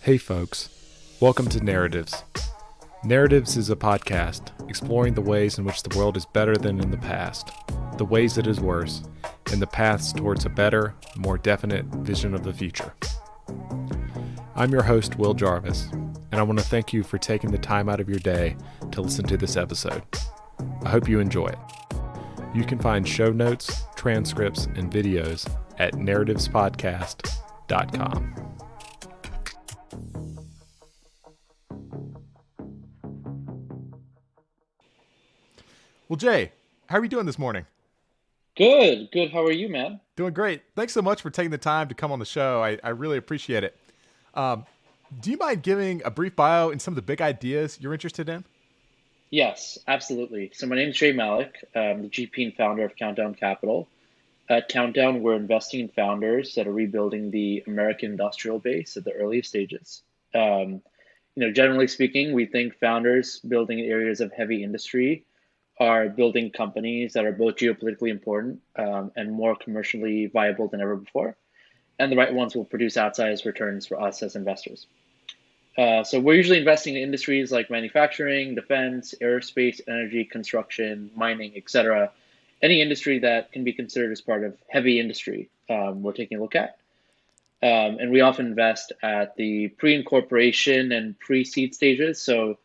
Hey folks, welcome to Narratives. Narratives is a podcast exploring the ways in which the world is better than in the past, the ways it is worse, and the paths towards a better, more definite vision of the future. I'm your host, Will Jarvis, and I want to thank you for taking the time out of your day to listen to this episode. I hope you enjoy it. You can find show notes, transcripts, and videos at narrativespodcast.com. Well, Jay, how are you doing this morning? Good. How are you, man? Doing great. Thanks so much for taking the time to come on the show. I really appreciate it. Um, do you mind giving a brief bio and some of the big ideas you're interested in? Yes, absolutely. So my name is Jai Malik. I'm the GP and founder of Countdown Capital. At Countdown, we're investing in founders that are rebuilding the American industrial base at the earliest stages. Generally speaking, we think founders building in areas of heavy industry are building companies that are both geopolitically important and more commercially viable than ever before. And the right ones will produce outsized returns for us as investors. So we're usually investing in industries like manufacturing, defense, aerospace, energy, construction, mining, etc. Any industry that can be considered as part of heavy industry, we're taking a look at. And we often invest at the pre-incorporation and pre-seed stages. So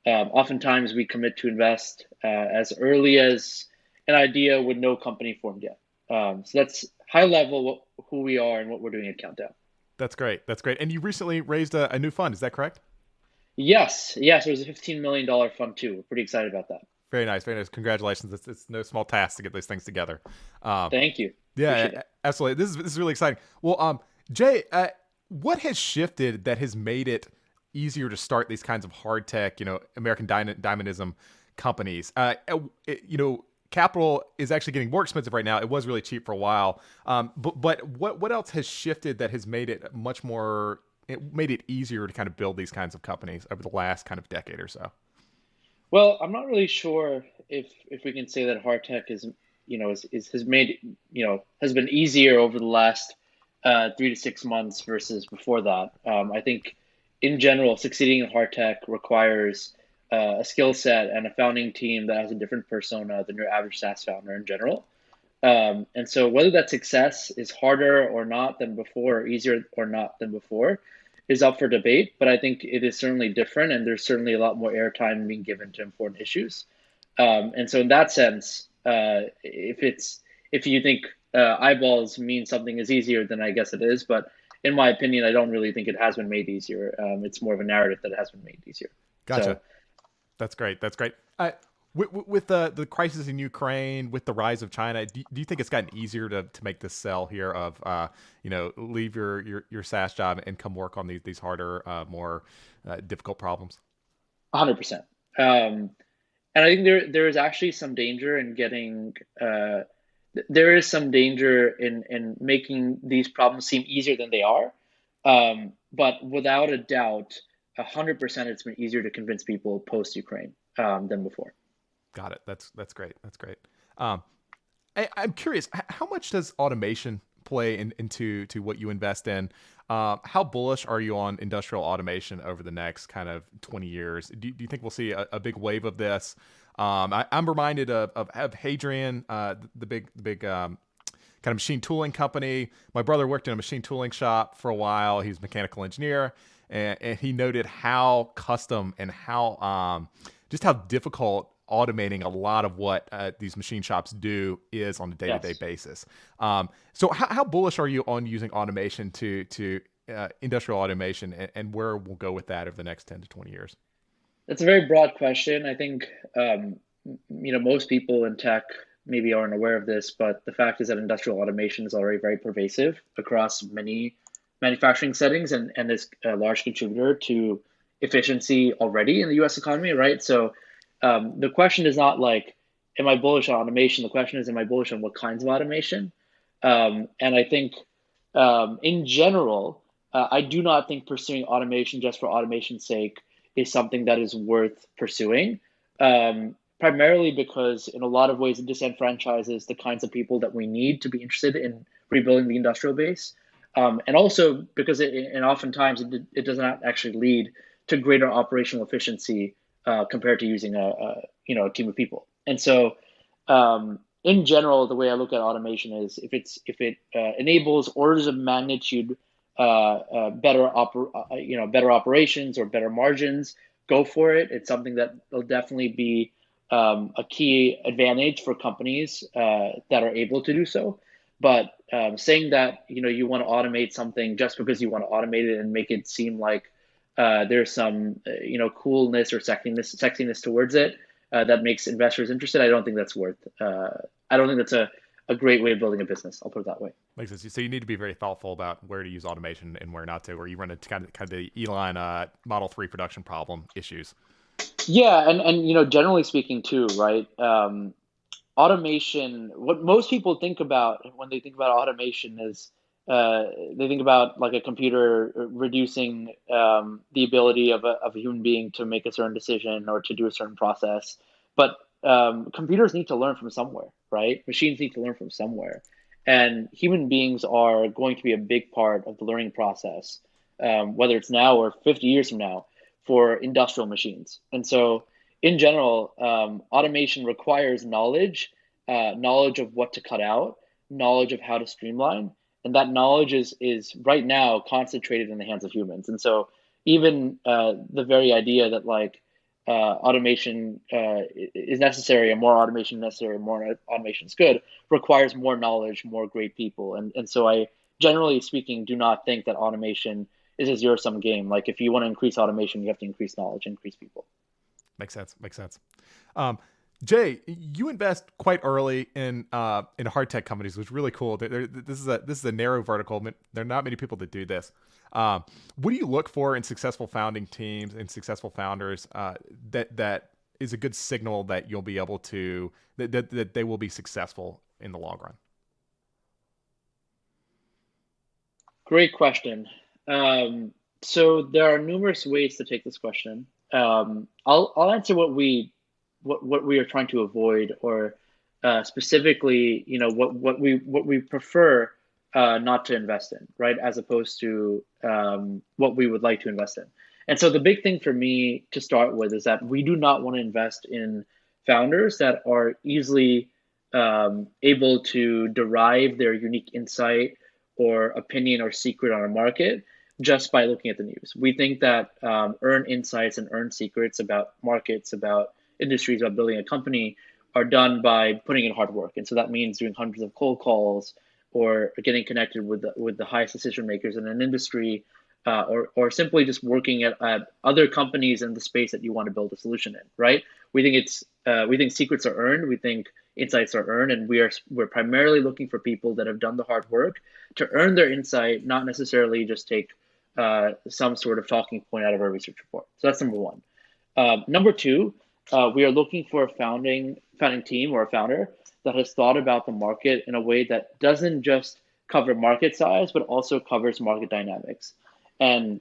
oftentimes we commit to invest as early as an idea with no company formed yet. So that's high level who we are and what we're doing at Countdown. That's great. That's great. And you recently raised a new fund. Is that correct? Yes, it was a $15 million fund too. We're pretty excited about that. Very nice. Very nice. Congratulations. It's no small task to get those things together. Um, Thank you. yeah, Appreciate it. absolutely. This is really exciting. Well, Jay, what has shifted that has made it easier to start these kinds of hard tech, American Diamonism companies? Capital is actually getting more expensive right now. It was really cheap for a while. But what else has shifted that has made it made it easier to kind of build these kinds of companies over the last kind of decade or so? Well, I'm not really sure if we can say that hard tech has made has been easier over the last 3 to 6 months versus before that. I think in general, succeeding in hard tech requires a skill set and a founding team that has a different persona than your average SaaS founder in general. And so whether that success is harder or not than before, or easier or not than before, is up for debate. But I think it is certainly different, and there's certainly a lot more airtime being given to important issues. And so in that sense, if you think eyeballs mean something is easier, then I guess it is. But in my opinion, I don't really think it has been made easier. It's more of a narrative that it has been made easier. So Gotcha. That's great. That's great. With the crisis in Ukraine, with the rise of China, do you think it's gotten easier to make this sell here of leave your SaaS job and come work on these harder, more difficult problems? 100%. And I think there is actually some danger in getting there is some danger in making these problems seem easier than they are. But without a doubt, 100% it's been easier to convince people post Ukraine than before. Got it. That's great. That's great. Um, I'm curious, how much does automation play into what you invest in? How bullish are you on industrial automation over the next kind of 20 years? Do you think we'll see a big wave of this? I'm reminded of Hadrian, the big kind of machine tooling company. My brother worked in a machine tooling shop for a while. He's a mechanical engineer, and he noted how custom and how just how difficult automating a lot of what these machine shops do is on a day-to-day Yes. basis. So how bullish are you on using automation to industrial automation, and where we'll go with that over the next 10 to 20 years? That's a very broad question. I think most people in tech maybe aren't aware of this, but the fact is that industrial automation is already very pervasive across many manufacturing settings and is a large contributor to efficiency already in the US economy, right? So the question is not like, am I bullish on automation? The question is, am I bullish on what kinds of automation? And I think in general, I do not think pursuing automation just for automation's sake is something that is worth pursuing. Primarily because in a lot of ways it disenfranchises the kinds of people that we need to be interested in rebuilding the industrial base. And also because and oftentimes it does not actually lead to greater operational efficiency compared to using a team of people. And so, in general, the way I look at automation is if it enables orders of magnitude better operations or better margins, go for it. It's something that will definitely be a key advantage for companies that are able to do so. But saying that you want to automate something just because you want to automate it and make it seem like there's some coolness or sexiness towards it that makes investors interested, I don't think that's worth. I don't think that's a great way of building a business. I'll put it that way. Makes sense. So you need to be very thoughtful about where to use automation and where not to, where you run into kind of the Elon Model 3 production problem issues. Yeah, and generally speaking too, right? Automation. What most people think about when they think about automation is they think about like a computer reducing the ability of a human being to make a certain decision or to do a certain process. But computers need to learn from somewhere, right? Machines need to learn from somewhere, and human beings are going to be a big part of the learning process, whether it's now or 50 years from now for industrial machines. And so, in general, automation requires knowledge of what to cut out, knowledge of how to streamline, and that knowledge is right now concentrated in the hands of humans. And so, even the very idea that like automation is necessary, and more automation necessary, more automation is good, requires more knowledge, more great people. And so, I generally speaking do not think that automation is a zero sum game. Like if you want to increase automation, you have to increase knowledge, increase people. Makes sense. Makes sense. Um, Jay, you invest quite early in hard tech companies, which is really cool. This is a narrow vertical. There are not many people that do this. What do you look for in successful founding teams and successful founders that is a good signal that you'll be able to that they will be successful in the long run? Great question. So there are numerous ways to take this question. I'll answer what we are trying to avoid, or specifically, what we prefer not to invest in, right? As opposed to what we would like to invest in. And so the big thing for me to start with is that we do not want to invest in founders that are easily able to derive their unique insight or opinion or secret on a market just by looking at the news. We think that earn insights and earn secrets about markets, about industries, about building a company are done by putting in hard work. And so that means doing hundreds of cold calls or getting connected with the highest decision makers in an industry, or simply just working at other companies in the space that you want to build a solution in, right? We think secrets are earned, we think insights are earned, and we're primarily looking for people that have done the hard work to earn their insight, not necessarily just take some sort of talking point out of our research report. So that's number one. Number two, we are looking for a founding team or a founder that has thought about the market in a way that doesn't just cover market size, but also covers market dynamics. And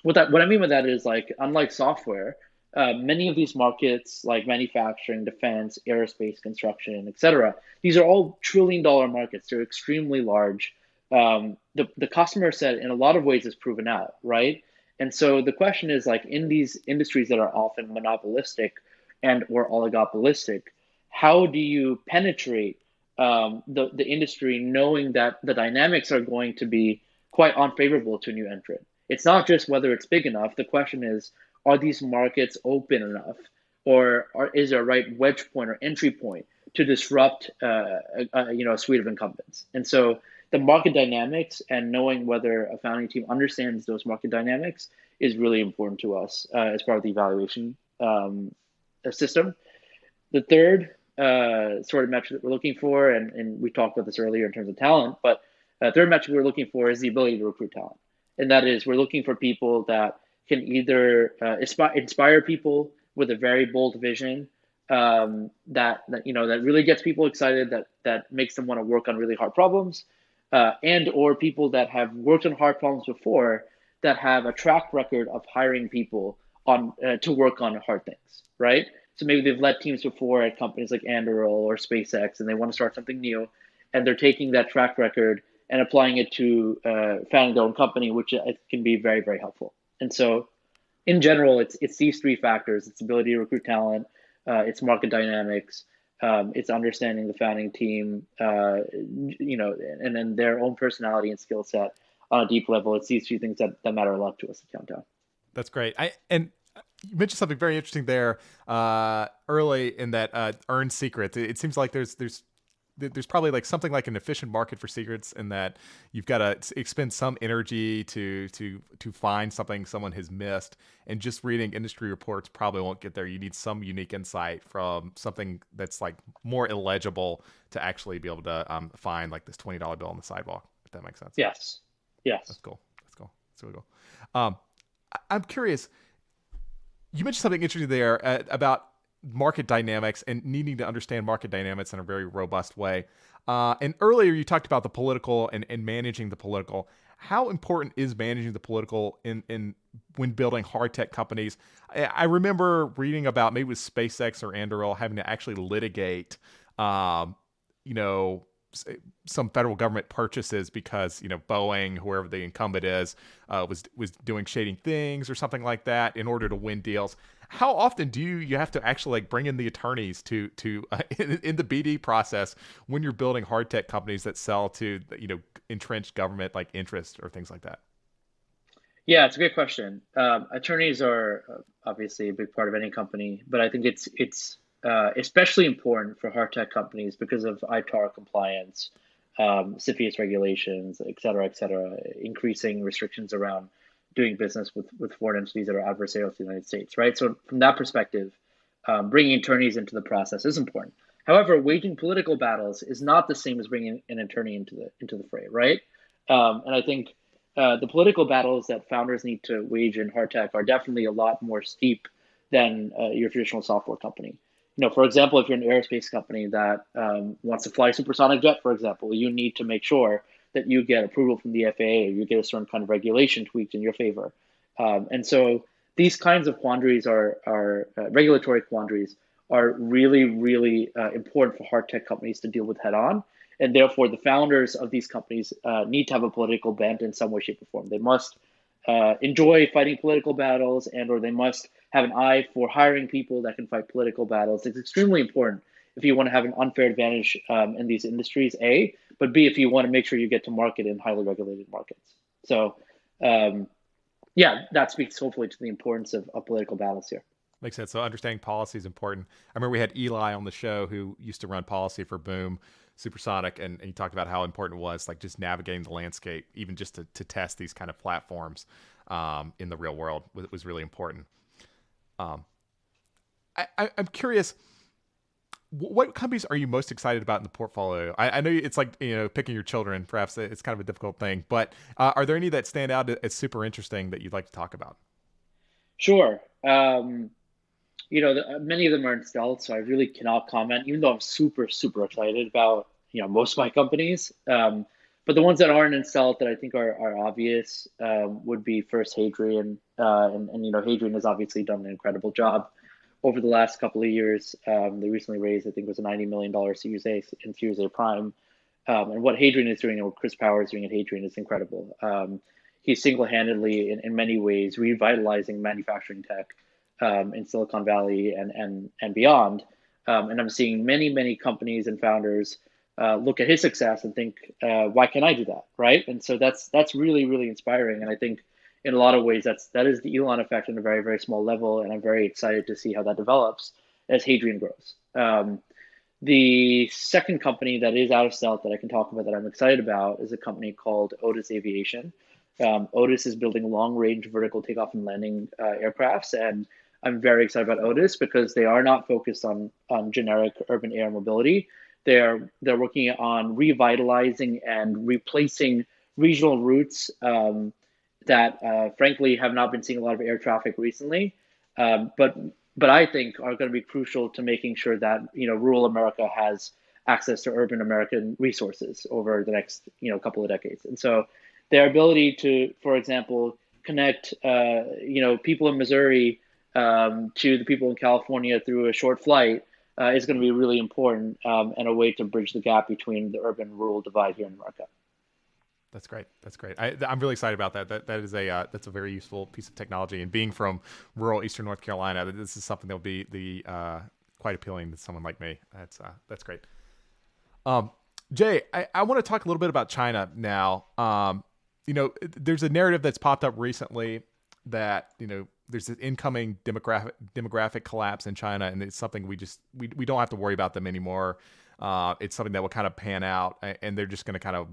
what I mean by that is like, unlike software, many of these markets like manufacturing, defense, aerospace, construction, etc., these are all $1 trillion markets. They're extremely large. The customer set in a lot of ways is proven out, right? And so the question is like in these industries that are often monopolistic and or oligopolistic, how do you penetrate the industry knowing that the dynamics are going to be quite unfavorable to a new entrant? It's not just whether it's big enough. The question is, are these markets open enough, or is there a right wedge point or entry point to disrupt a suite of incumbents? And so the market dynamics and knowing whether a founding team understands those market dynamics is really important to us as part of the evaluation system. The third sort of metric that we're looking for, and we talked about this earlier in terms of talent, but third metric we're looking for is the ability to recruit talent. And that is, we're looking for people that can either inspire people with a very bold vision that really gets people excited, that makes them want to work on really hard problems, and or people that have worked on hard problems before, that have a track record of hiring people on to work on hard things, right? So maybe they've led teams before at companies like Anduril or SpaceX, and they want to start something new, and they're taking that track record and applying it to founding their own company, which can be very, very helpful. And so, in general, it's these three factors: its ability to recruit talent, its market dynamics, it's understanding the founding team, and then their own personality and skill set on a deep level. It's these few things that matter a lot to us at Countdown. That's great. And you mentioned something very interesting there early in that earned secrets. It seems like there's probably like something like an efficient market for secrets in that you've got to expend some energy to find something someone has missed, and just reading industry reports probably won't get there. You need some unique insight from something that's like more illegible to actually be able to find like this $20 bill on the sidewalk, if that makes sense. Yes. Yes. That's cool. That's cool. That's really cool. Um, I'm curious. You mentioned something interesting there about market dynamics and needing to understand market dynamics in a very robust way. And earlier you talked about the political and managing the political. How important is managing the political in when building hard tech companies? I remember reading about maybe with SpaceX or Anduril having to actually litigate, you know, some federal government purchases because Boeing, whoever the incumbent is, was doing shading things or something like that in order to win deals. How often do you have to actually like bring in the attorneys to in the BD process when you're building hard tech companies that sell to entrenched government like interest or things like that? Yeah, it's a great question. Attorneys are obviously a big part of any company, but I think it's especially important for hard tech companies because of ITAR compliance, CFIUS regulations, et cetera, increasing restrictions around doing business with foreign entities that are adversarial to the United States, right? So from that perspective, bringing attorneys into the process is important. However, waging political battles is not the same as bringing an attorney into the fray, right? And I think the political battles that founders need to wage in hard tech are definitely a lot more steep than your traditional software company. For example, if you're an aerospace company that wants to fly a supersonic jet, for example, you need to make sure that you get approval from the FAA, or you get a certain kind of regulation tweaked in your favor. And so these kinds of quandaries are regulatory quandaries are really, really important for hard tech companies to deal with head on. And therefore, the founders of these companies need to have a political bent in some way, shape, or form. They must enjoy fighting political battles, or they must have an eye for hiring people that can fight political battles. It's extremely important if you want to have an unfair advantage in these industries, A, but B, if you want to make sure you get to market in highly regulated markets. So, yeah, that speaks hopefully to the importance of political battles here. Makes sense. So understanding policy is important. I remember we had Eli on the show who used to run policy for Boom Supersonic, and he talked about how important it was, like just navigating the landscape, even just to test these kind of platforms in the real world was really important. I'm curious, what companies are you most excited about in the portfolio? I know it's like picking your children. Perhaps it's kind of a difficult thing, but are there any that stand out as super interesting that you'd like to talk about? Sure. Many of them are in stealth, so I really cannot comment, even though I'm super, super excited about, most of my companies. But the ones that aren't in stealth that I think are obvious would be first Hadrian. Hadrian has obviously done an incredible job over the last couple of years. They recently raised, I think it was a $90 million Series A and Series A Prime. And what Hadrian is doing and what Chris Power is doing at Hadrian is incredible. He's single-handedly, in many ways, revitalizing manufacturing tech in Silicon Valley and beyond. And I'm seeing many, many companies and founders look at his success and think, why can't I do that, right? And so that's really, really inspiring. And I think in a lot of ways that is the Elon effect on a very, very small level. And I'm very excited to see how that develops as Hadrian grows. The second company that is out of stealth that I can talk about that I'm excited about is a company called Otis Aviation. Otis is building long-range vertical takeoff and landing aircrafts, and I'm very excited about Otis because they are not focused on generic urban air mobility. They're working on revitalizing and replacing regional routes that, frankly, have not been seeing a lot of air traffic recently, but I think are going to be crucial to making sure that rural America has access to urban American resources over the next couple of decades. And so their ability to, for example, connect people in Missouri to the people in California through a short flight is going to be really important and a way to bridge the gap between the urban and rural divide here in America. That's great. That's great. I'm really excited about that. That is that's a very useful piece of technology. And being from rural Eastern North Carolina, this is something that will be the quite appealing to someone like me. That's great. Um, Jay, I want to talk a little bit about China now. There's a narrative that's popped up recently that there's this incoming demographic collapse in China, and it's something we don't have to worry about them anymore. It's something that will kind of pan out, and they're just going to kind of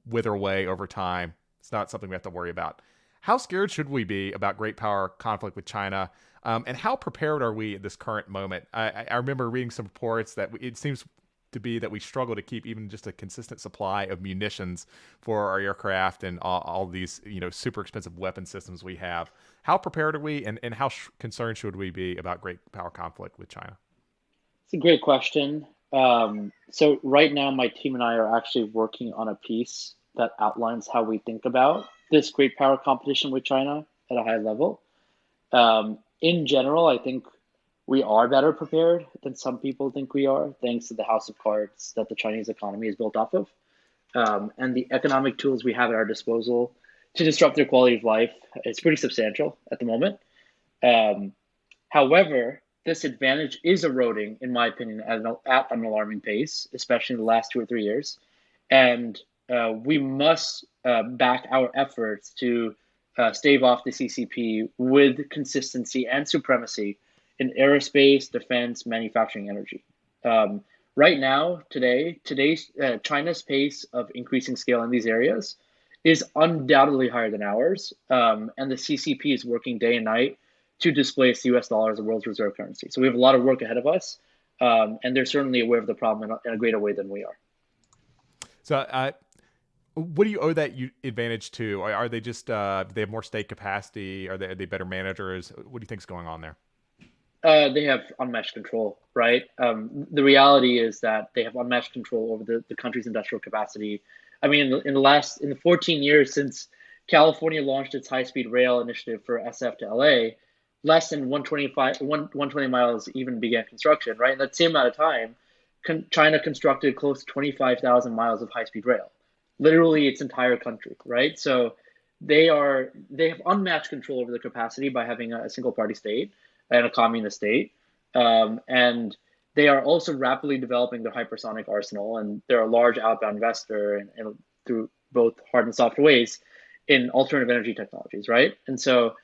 wither away over time. It's not something we have to worry about. How scared should we be about great power conflict with China? And how prepared are we at this current moment? I remember reading some reports that it seems to be that we struggle to keep even just a consistent supply of munitions for our aircraft and all these super expensive weapon systems we have. How prepared are we, and how concerned should we be about great power conflict with China? It's a great question. So right now, my team and I are actually working on a piece that outlines how we think about this great power competition with China at a high level. In general, I think we are better prepared than some people think we are, thanks to the house of cards that the Chinese economy is built off of, and the economic tools we have at our disposal to disrupt their quality of life. It's pretty substantial at the moment. Um, However, this advantage is eroding, in my opinion, at an alarming pace, especially in the last 2 or 3 years. And we must back our efforts to stave off the CCP with consistency and supremacy in aerospace, defense, manufacturing, energy. Um, right now, today's China's pace of increasing scale in these areas is undoubtedly higher than ours, and the CCP is working day and night to displace the U.S. dollar as the world's reserve currency. So we have a lot of work ahead of us, and they're certainly aware of the problem in a greater way than we are. So, what do you owe that advantage to? Are they just do they have more state capacity? Are they better managers? What do you think's going on there? They have unmatched control, right? The reality is that they have unmatched control over the country's industrial capacity. I mean, in the 14 years since California launched its high-speed rail initiative for SF to LA, less than 120 miles even began construction, right? In that same amount of time, China constructed close to 25,000 miles of high-speed rail, literally its entire country, right? So they have unmatched control over the capacity by having a single party state and a communist state. And they are also rapidly developing their hypersonic arsenal, and they're a large outbound investor and through both hard and soft ways in alternative energy technologies, right? And so,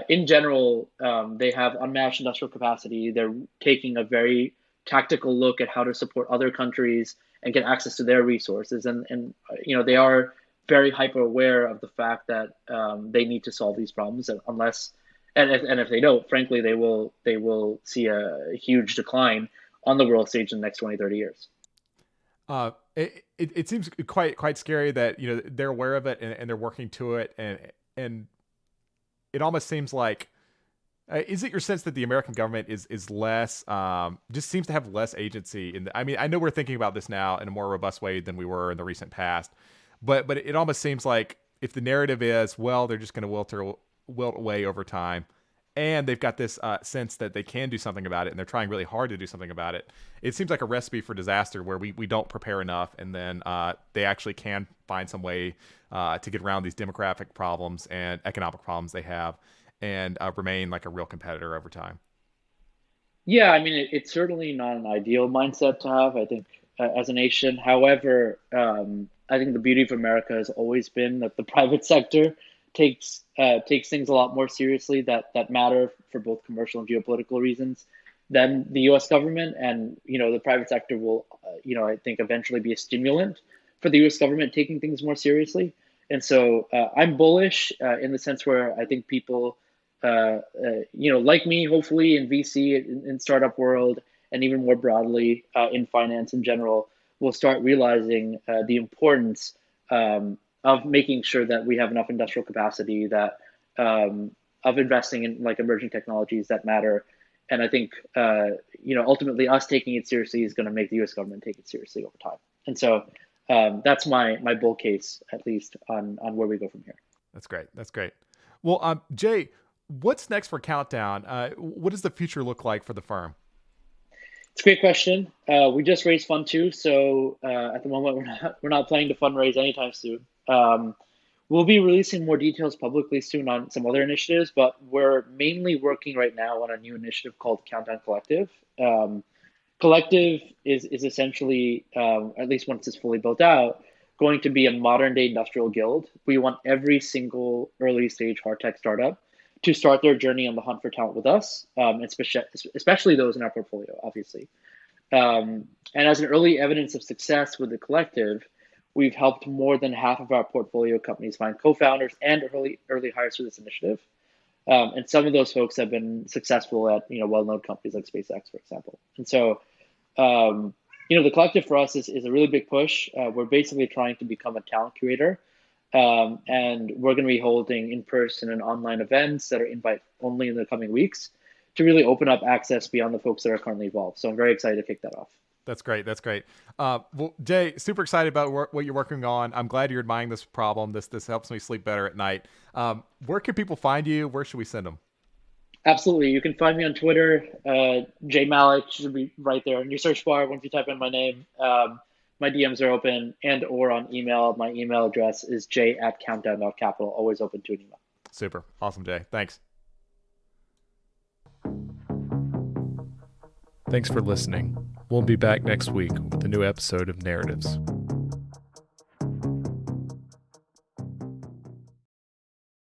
in general, they have unmatched industrial capacity. They're taking a very tactical look at how to support other countries and get access to their resources, and they are very hyper aware of the fact that they need to solve these problems, and if they don't, frankly, they will see a huge decline on the world stage in the next 20, 30 years. It seems quite scary that they're aware of it and they're working to it, and it almost seems like is it your sense that the American government is less just seems to have less agency in I mean, I know we're thinking about this now in a more robust way than we were in the recent past, but it almost seems like if the narrative is, well, they're just going to wilt away over time, and they've got this sense that they can do something about it, and they're trying really hard to do something about it. It seems like a recipe for disaster where we don't prepare enough, and then they actually can find some way to get around these demographic problems and economic problems they have, and remain like a real competitor over time. Yeah, I mean, it's certainly not an ideal mindset to have, I think, as a nation. However, I think the beauty of America has always been that the private sector takes things a lot more seriously that matter for both commercial and geopolitical reasons than the U.S. government. And the private sector will, I think, eventually be a stimulant for the U.S. government taking things more seriously. And so I'm bullish in the sense where I think people, like me, hopefully in VC, in startup world, and even more broadly in finance in general, will start realizing the importance of making sure that we have enough industrial capacity, that of investing in like emerging technologies that matter. And I think ultimately us taking it seriously is going to make the U.S. government take it seriously over time. And so that's my bull case, at least on where we go from here. That's great. That's great. Well, Jay, what's next for Countdown? What does the future look like for the firm? It's a great question. We just raised fund too, so at the moment we're not planning to fundraise anytime soon. We'll be releasing more details publicly soon on some other initiatives, but we're mainly working right now on a new initiative called Countdown Collective. Collective is essentially, at least once it's fully built out, going to be a modern day industrial guild. We want every single early stage hard tech startup to start their journey on the hunt for talent with us, especially those in our portfolio, obviously. And as an early evidence of success with the collective, we've helped more than half of our portfolio companies find co-founders and early hires for this initiative. And some of those folks have been successful at well-known companies like SpaceX, for example. And so the collective for us is a really big push. We're basically trying to become a talent curator. And we're going to be holding in-person and online events that are invite only in the coming weeks to really open up access beyond the folks that are currently involved. So I'm very excited to kick that off. That's great. That's great. Well, Jay, super excited about what you're working on. I'm glad you're admiring this problem. This helps me sleep better at night. Where can people find you? Where should we send them? Absolutely. You can find me on Twitter. Jai Malik should be right there in your search bar once you type in my name. My DMs are open, and or on email. My email address is j@countdown.capital. Always open to an email. Super. Awesome, Jay. Thanks. Thanks for listening. We'll be back next week with a new episode of Narratives.